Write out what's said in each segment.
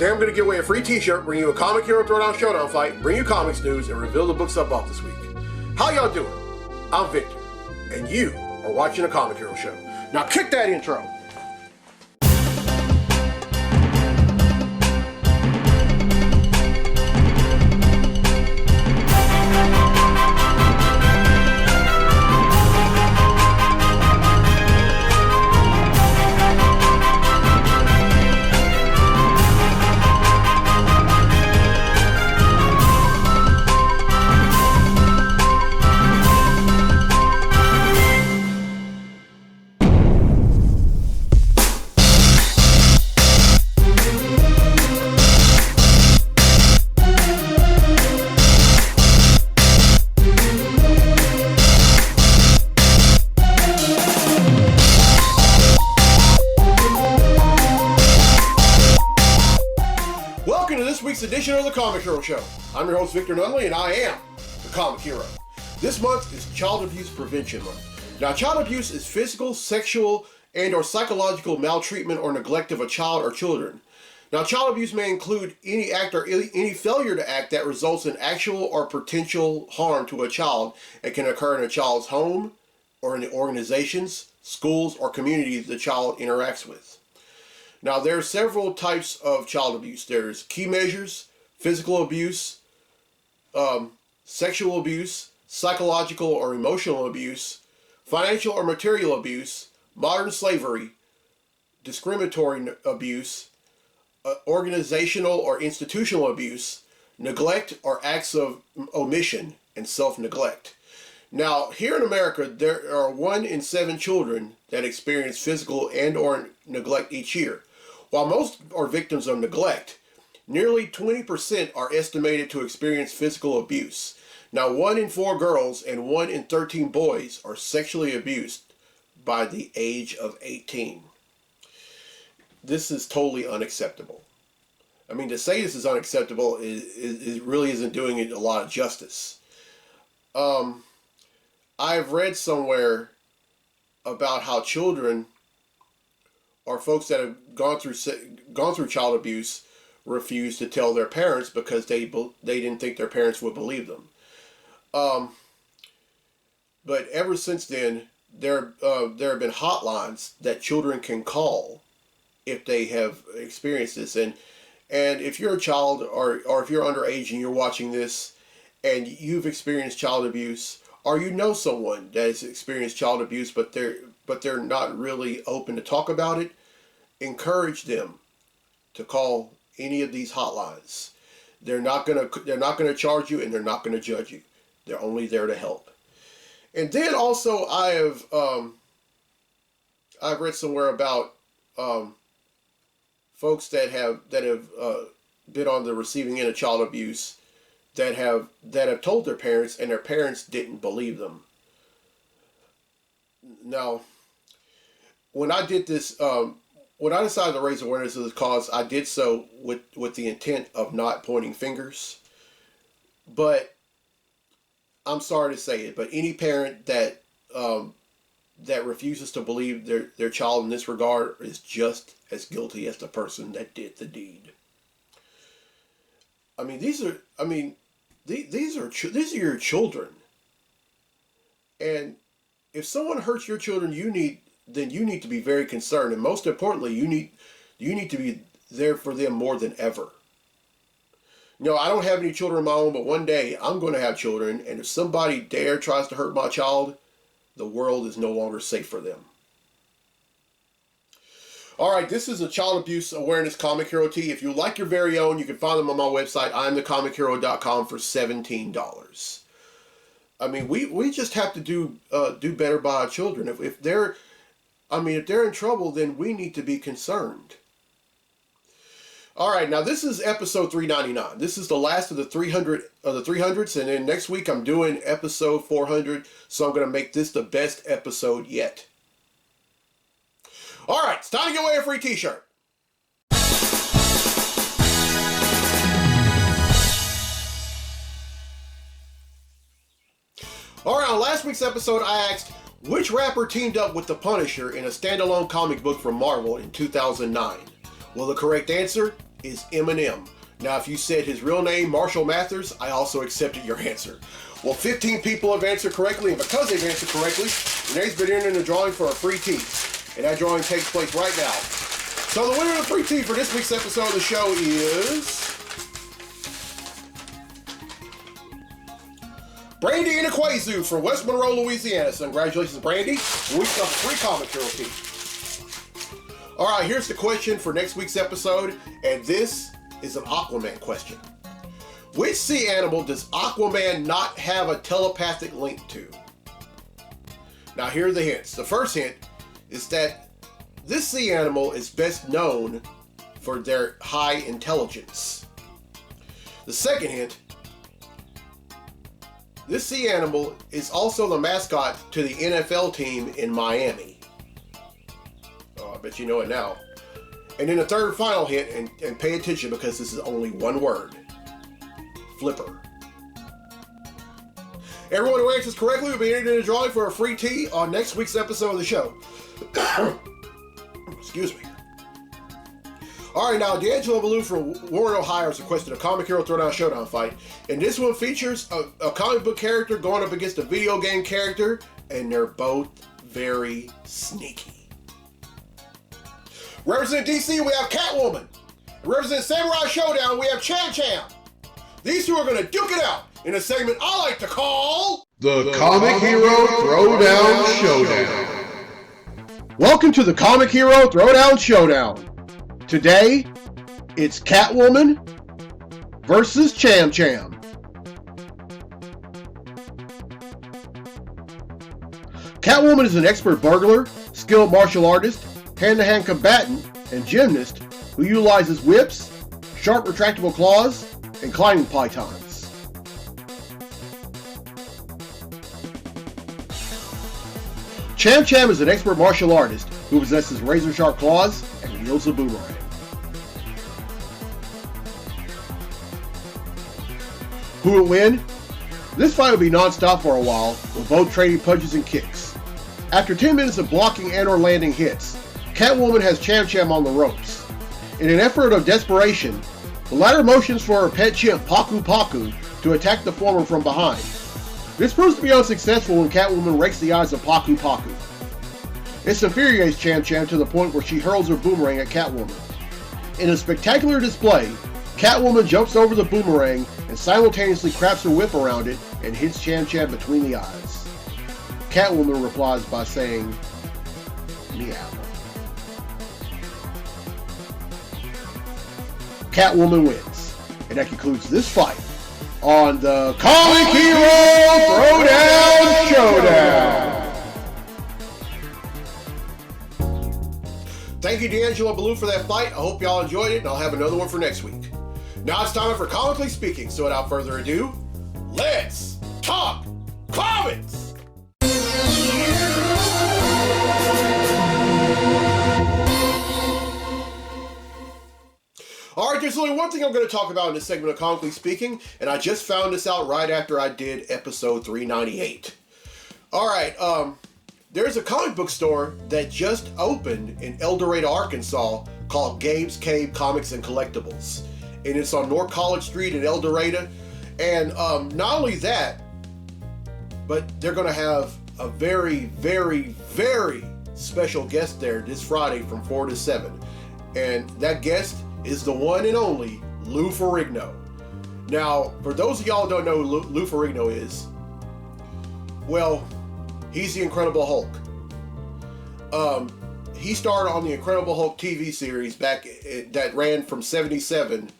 Today I'm going to give away a free t-shirt, bring you a Comic Hero Throwdown Showdown fight, bring you comics news, and reveal the books I bought this week. How y'all doing? I'm Victor, and you are watching a Comic Hero show. Now kick that intro! Edition of the Comic Hero Show. I'm your host Victor Nunley, and I am the Comic Hero. This month is Child Abuse Prevention Month. Now, child abuse is physical, sexual, and or psychological maltreatment or neglect of a child or children. Now, child abuse may include any act or any failure to act that results in actual or potential harm to a child. It can occur in a child's home or in the organizations, schools, or communities the child interacts with. Now, there are several types of child abuse. There's key measures, physical abuse, sexual abuse, psychological or emotional abuse, financial or material abuse, modern slavery, discriminatory abuse, organizational or institutional abuse, neglect or acts of omission, and self-neglect. Now, here in America, there are 1 in 7 children that experience physical and or neglect each year. While most are victims of neglect, nearly 20% are estimated to experience physical abuse. Now, 1 in 4 girls and 1 in 13 boys are sexually abused by the age of 18. This is totally unacceptable. I mean, to say this is unacceptable is really isn't doing it a lot of justice. I've read somewhere about how children or folks that have gone through child abuse refuse to tell their parents because they didn't think their parents would believe them. But ever since then, there have been hotlines that children can call if they have experienced this. And if you're a child or if you're underage and you're watching this and you've experienced child abuse, or you know someone that has experienced child abuse but they're not really open to talk about it, encourage them to call any of these hotlines. They're not gonna charge you, and they're not gonna judge you. They're only there to help. And then also I've read somewhere about folks that have been on the receiving end of child abuse that have told their parents, and their parents didn't believe them. Now, when I did this, when I decided to raise awareness of this cause, I did so with the intent of not pointing fingers. But I'm sorry to say it, but any parent that refuses to believe their child in this regard is just as guilty as the person that did the deed. I mean, these are your children, and if someone hurts your children, you need to be very concerned, and most importantly, you need to be there for them more than ever. You know, I don't have any children of my own, but one day I'm going to have children, and if somebody tries to hurt my child, the world is no longer safe for them. Alright, this is a Child Abuse Awareness Comic Hero tee. If you like your very own, you can find them on my website, imthecomichero.com, for $17. I mean, we just have to do better by our children. If they're in trouble, then we need to be concerned. Alright, now this is episode 399. This is the last of the 300s, and then next week I'm doing episode 400, so I'm going to make this the best episode yet. Alright, it's time to give away a free t-shirt. Alright, on last week's episode I asked, which rapper teamed up with the Punisher in a standalone comic book from Marvel in 2009? Well, the correct answer is Eminem. Now, if you said his real name, Marshall Mathers, I also accepted your answer. Well, 15 people have answered correctly, and because they've answered correctly, Renee's been entering the drawing for a free tea. And that drawing takes place right now. So the winner of the free tea for this week's episode of the show is Brandy Inakwazu from West Monroe, Louisiana. So congratulations, Brandy. We got a free comic hero tea. All right, here's the question for next week's episode, and this is an Aquaman question. Which sea animal does Aquaman not have a telepathic link to? Now, here are the hints. The first hint is that this sea animal is best known for their high intelligence. The second hint, this sea animal is also the mascot to the NFL team in Miami. Oh, I bet you know it now. And then the third and final hint, and pay attention because this is only one word. Flipper. Everyone who answers correctly will be entered in a drawing for a free tea on next week's episode of the show. Excuse me. Alright, now D'Angelo Ballou from Warren, Ohio has requested a Comic Hero Throwdown Showdown fight. And this one features a comic book character going up against a video game character, and they're both very sneaky. Representing DC, we have Catwoman. Representing Samurai Showdown, we have Cham Cham. These two are going to duke it out in a segment I like to call the Comic Hero Throwdown Showdown. Welcome to the Comic Hero Throwdown Showdown. Today, it's Catwoman versus Cham Cham. Catwoman is an expert burglar, skilled martial artist, hand-to-hand combatant, and gymnast who utilizes whips, sharp retractable claws, and climbing pythons. Cham Cham is an expert martial artist who possesses razor-sharp claws and wields a boomerang. Who will win? This fight will be non-stop for a while, with both trading punches and kicks. After 10 minutes of blocking and or landing hits, Catwoman has Cham Cham on the ropes. In an effort of desperation, the latter motions for her pet chimp Paku Paku to attack the former from behind. This proves to be unsuccessful when Catwoman rakes the eyes of Paku Paku. This infuriates Cham Cham to the point where she hurls her boomerang at Catwoman. In a spectacular display, Catwoman jumps over the boomerang and simultaneously crafts her whip around it and hits Cham Cham between the eyes. Catwoman replies by saying, "Meow." Catwoman wins, and that concludes this fight on the Comic Hero Throwdown Showdown. Thank you, D'Angelo Ballou, for that fight. I hope y'all enjoyed it, and I'll have another one for next week. Now it's time for Comically Speaking, so without further ado, let's talk comics! Alright, there's only one thing I'm going to talk about in this segment of Comically Speaking, and I just found this out right after I did episode 398. Alright, there's a comic book store that just opened in El Dorado, Arkansas, called Gabe's Cave Comics and Collectibles. And it's on North College Street in El Dorado. And not only that, but they're going to have a very, very, very special guest there this Friday from 4 to 7. And that guest is the one and only Lou Ferrigno. Now, for those of y'all who don't know who Lou Ferrigno is, well, he's the Incredible Hulk. He starred on the Incredible Hulk TV series that ran from 77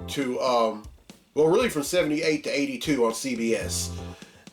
to, well, really from 78 to 82 on CBS.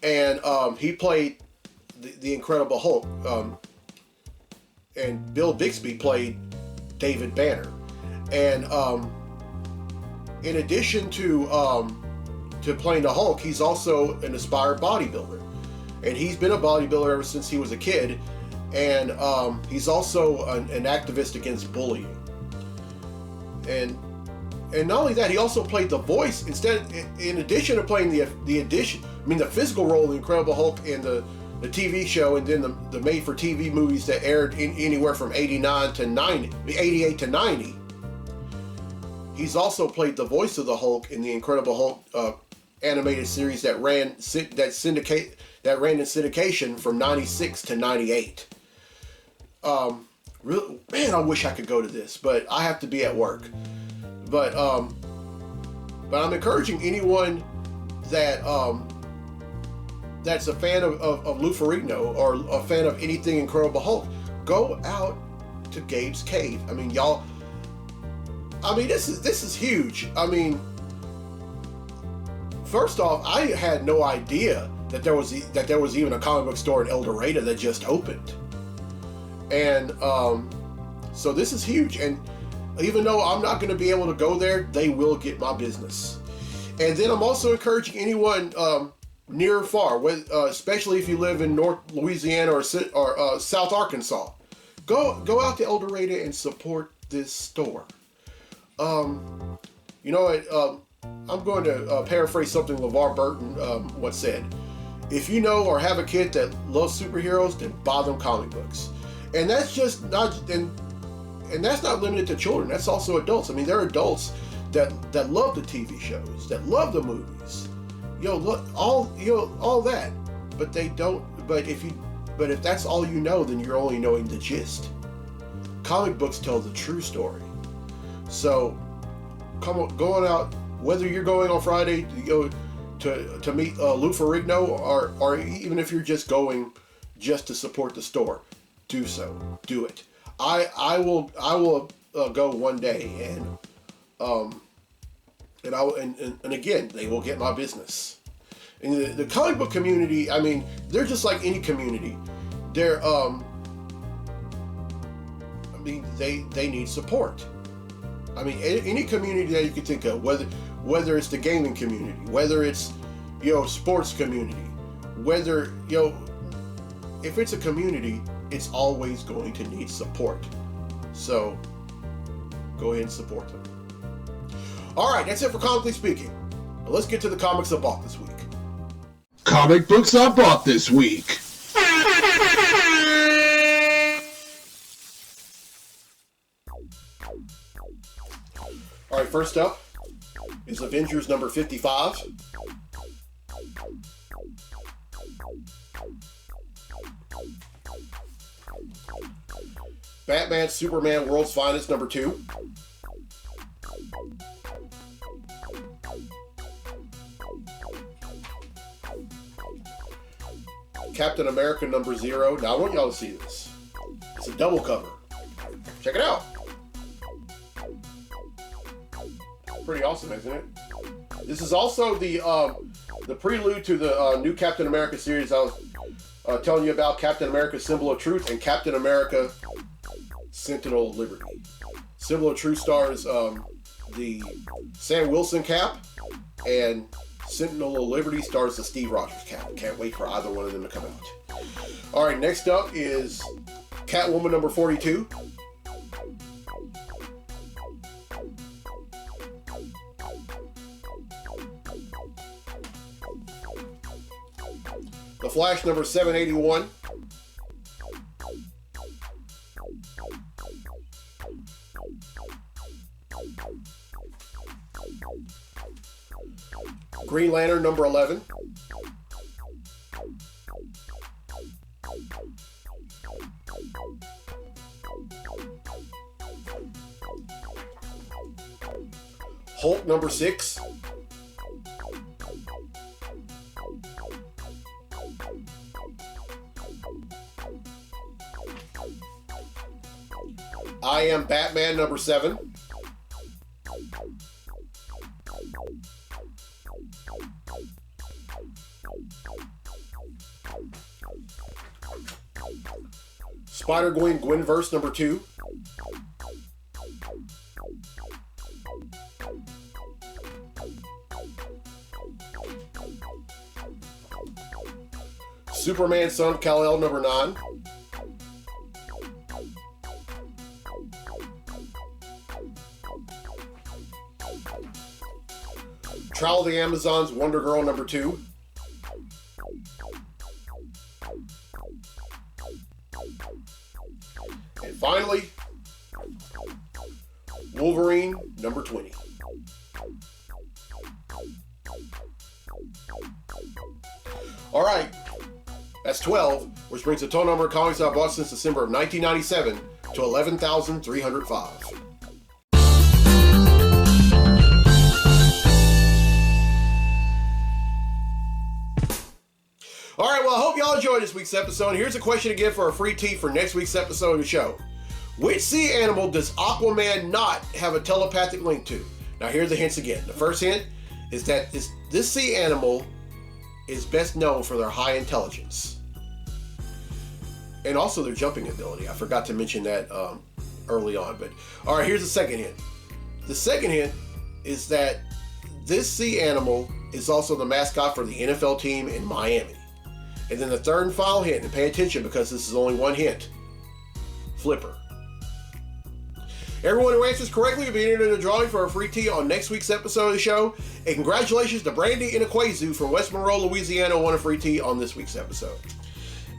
And he played the Incredible Hulk. And Bill Bixby played David Banner. And in addition to playing the Hulk, he's also an aspired bodybuilder. And he's been a bodybuilder ever since he was a kid. And he's also an activist against bullying. And not only that, he also played the voice in addition to playing the physical role of the Incredible Hulk in the TV show, and then the made-for-TV movies that aired anywhere from 88 to 90. He's also played the voice of the Hulk in the Incredible Hulk animated series that ran in syndication from '96 to '98. Really, man, I wish I could go to this, but I have to be at work. But I'm encouraging anyone that that's a fan of Lou Ferrigno or a fan of anything Incredible Hulk, go out to Gabe's Cave. I mean, y'all. I mean, this is huge. I mean, first off, I had no idea that there was even a comic book store in El Dorado that just opened, and so this is huge. And even though I'm not going to be able to go there, they will get my business. And then I'm also encouraging anyone near or far, especially if you live in North Louisiana or South Arkansas, go out to El Dorado and support this store. You know what? I'm going to paraphrase something LeVar Burton once said. If you know or have a kid that loves superheroes, then buy them comic books. And that's just not, and that's not limited to children. That's also adults. I mean, there are adults that love the TV shows, that love the movies, all that. But they don't. But if that's all you know, then you're only knowing the gist. Comic books tell the true story. So, going out, whether you're going on Friday to go to meet Lou Ferrigno, or even if you're just going just to support the store, do so. Do it. I will go one day, and again, they will get my business. And the comic book community, I mean, they're just like any community. They're they need support. I mean, any community that you can think of, whether it's the gaming community, whether it's sports community, whether if it's a community, it's always going to need support. So go ahead and support them. All right, that's it for Comically Speaking. Now let's get to the comics I bought this week. Comic books I bought this week. All right, first up is Avengers number 55. Batman, Superman, World's Finest number 2. Captain America number 0. Now I want y'all to see this. It's a double cover. Check it out. Pretty awesome, isn't it? This is also the prelude to the new Captain America series I was telling you about, Captain America Symbol of Truth and Captain America Sentinel of Liberty. Symbol of Truth stars the Sam Wilson cap, and Sentinel of Liberty stars the Steve Rogers cap. Can't wait for either one of them to come out. All right, next up is Catwoman number 42. The Flash number 781. Green Lantern number 11. Hulk number 6. I Am Batman number 7. Spider-Gwen Gwenverse number 2. Superman Son of Kal-El number 9. Trial of the Amazons Wonder Girl number 2. And finally, Wolverine number 20. All right, that's 12, which brings the total number of comics I've bought since December of 1997 to 11,305. All right, well, I hope y'all enjoyed this week's episode. Here's a question again for a free tee for next week's episode of the show. Which sea animal does Aquaman not have a telepathic link to? Now, here's the hints again. The first hint is that this sea animal is best known for their high intelligence and also their jumping ability. I forgot to mention that early on. But all right, here's the second hint. The second hint is that this sea animal is also the mascot for the NFL team in Miami. And then the third and final hint, and pay attention because this is only one hint, Flipper. Everyone who answers correctly will be entered in a drawing for a free tee on next week's episode of the show. And congratulations to Brandy Inakwezu from West Monroe, Louisiana, who won a free tee on this week's episode.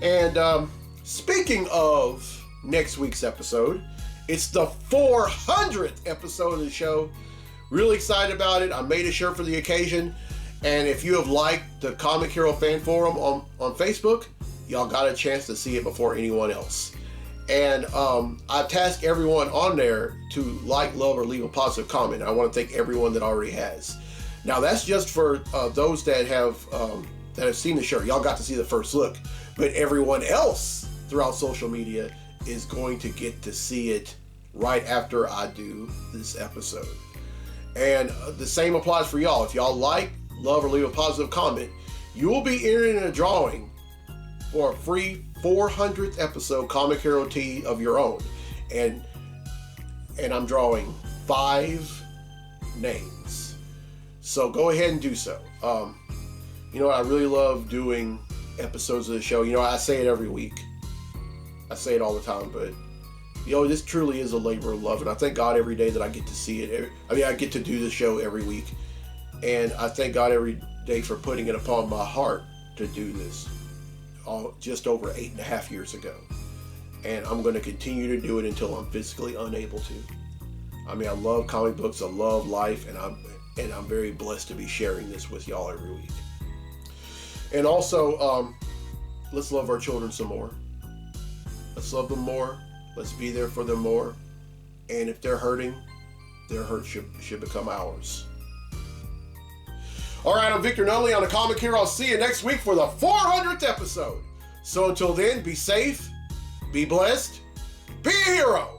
And speaking of next week's episode, it's the 400th episode of the show. Really excited about it. I made a shirt for the occasion. And if you have liked the Comic Hero Fan Forum on Facebook, y'all got a chance to see it before anyone else. And I've tasked everyone on there to like, love, or leave a positive comment. I want to thank everyone that already has. Now, that's just for those that have seen the shirt. Y'all got to see the first look. But everyone else throughout social media is going to get to see it right after I do this episode. And the same applies for y'all. If y'all like, love, or leave a positive comment, you will be entered in a drawing for a free 400th episode Comic Hero tee of your own. And I'm drawing 5 names. So go ahead and do so. You know, I really love doing episodes of the show. You know, I say it every week. I say it all the time, but you know, this truly is a labor of love. And I thank God every day that I get to see it. I get to do the show every week. And I thank God every day for putting it upon my heart to do this just over 8.5 years ago. And I'm going to continue to do it until I'm physically unable to. I mean, I love comic books, I love life, and I'm very blessed to be sharing this with y'all every week. And also, let's love our children some more. Let's love them more. Let's be there for them more. And if they're hurting, their hurt should become ours. All right, I'm Victor Nunley on the Comic Hero. I'll see you next week for the 400th episode. So until then, be safe, be blessed, be a hero.